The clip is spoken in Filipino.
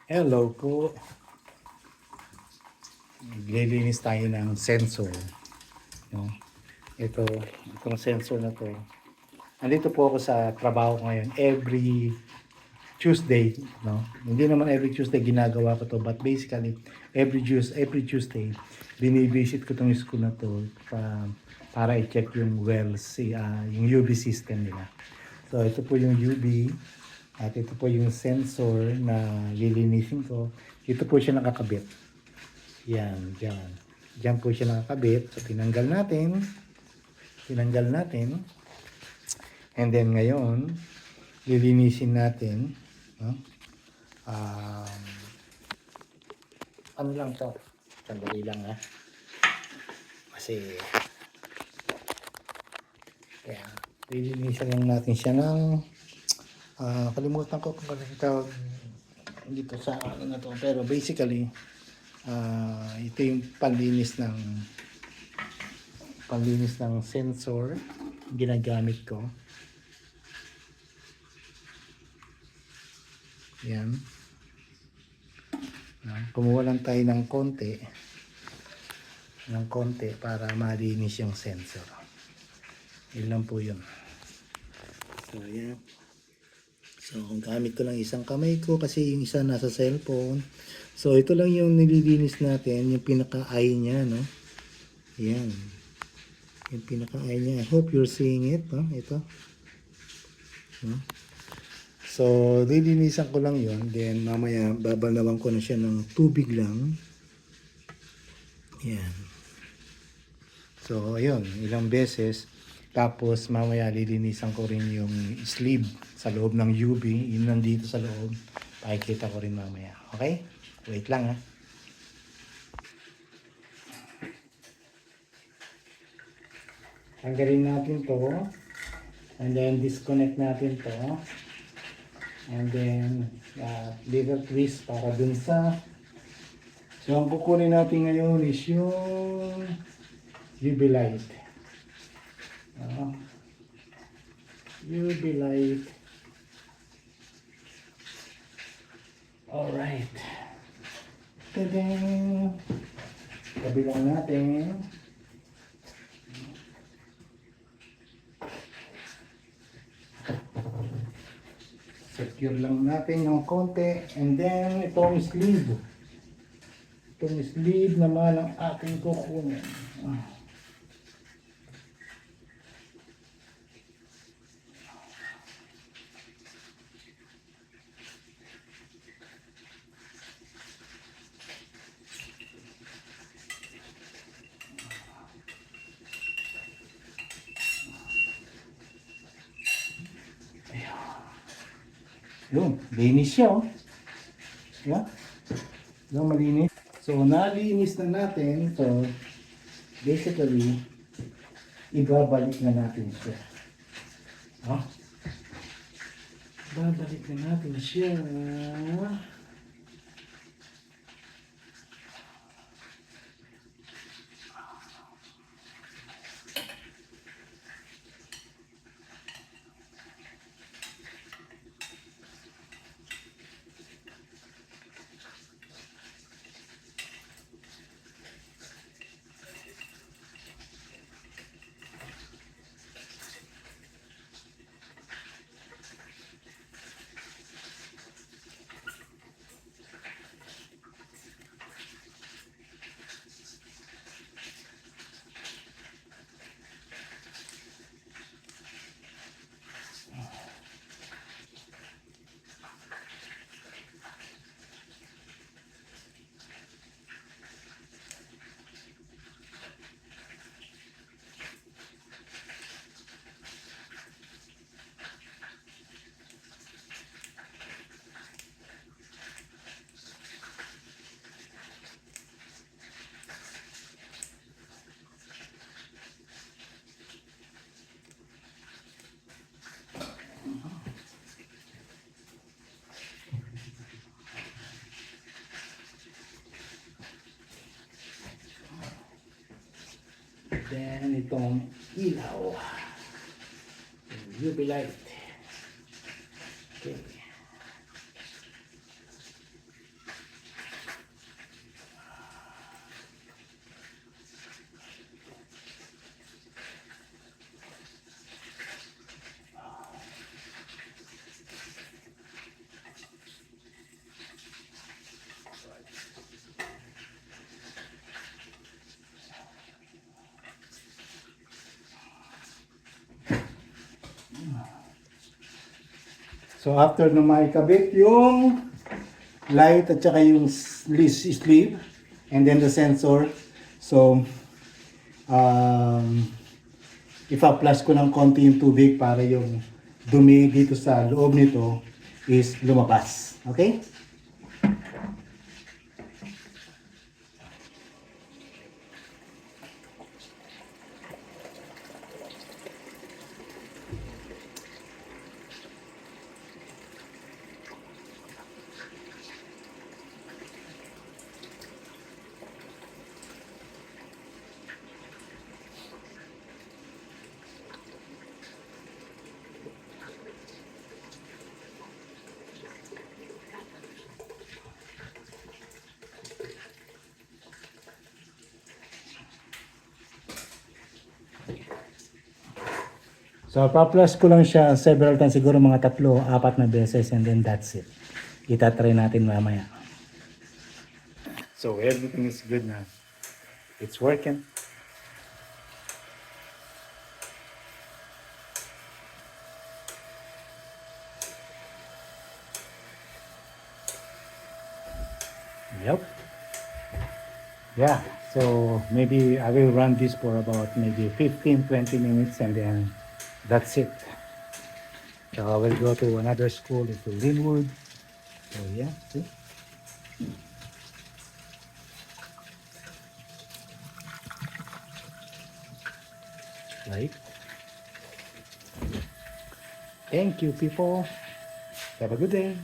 Hello po. Maglilinis tayo ng sensor. No? Itong sensor na to. Andito po ako sa trabaho ko ngayon every Tuesday. No? Hindi naman every Tuesday ginagawa ko to, but basically every Tuesday binivisit ko tong school na to para i-check yung wells, yung UV system nila. So ito po yung UV at ito po yung sensor na lilinisin ko. Ito po siya nakakabit. Yan, dyan. Dyan po siya nakakabit. So, tinanggal natin. Tinanggal natin. And then, ngayon, lilinisin natin. No? Um, ano lang to? Sandali lang, ha? Kasi, kaya, lilinisin lang natin siya ng, kalimutan ko kung ano yung tawag dito sa ano na to. Pero, basically, ito yung panlinis ng sensor ginagamit ko. Yan. Kumuha lang tayo ng konti para malinis yung sensor. Yun lang po yun. So yan. So gamit ko lang isang kamay ko kasi yung isa nasa cellphone. So ito lang yung nililinis natin, yung pinaka-eye niya, no? Yan. Yung pinaka-eye niya. I hope you're seeing it, no? Ito. No? So, lilinisan ko lang yon. Then, mamaya, babalawan ko na siya ng tubig lang. Yan. So, ayun. Ilang beses. Tapos, mamaya, lilinisan ko rin yung sleeve sa loob ng UV. Yun nandito sa loob. Pakikita ko rin mamaya. Okay? Wait lang, ha. Tanggalin natin to. And then, disconnect natin to. And then, little twist para dun sa. So, ang kukunin natin ngayon is yung UV light. UV light. Alright. Tadang! Tabi lang natin. Secure lang natin yung konti. And then, itong sleeve. Itong sleeve naman ang aking kukunin. Yun, linis siya, oh. Yeah. Yung malinis. So, nalinis na natin. So, basically, ibabalik na natin siya. Oh. Ibabalik na natin siya. Then, itong ilaw. UV light. Okay. So after na maikabit yung light at saka yung sleeve and then the sensor. So ipa-flush ko ng konti yung tubig para yung dumi dito sa loob nito is lumabas. Okay? So, pa-flush ko lang siya several times, siguro mga 3, 4 na beses, and then that's it. Itatry natin mamaya. So, everything is good na. It's working. Yep. Yeah, so maybe I will run this for about maybe 15-20 minutes and then that's it. So I will go to another school into Linwood. So yeah, see? Right. Thank you, people. Have a good day.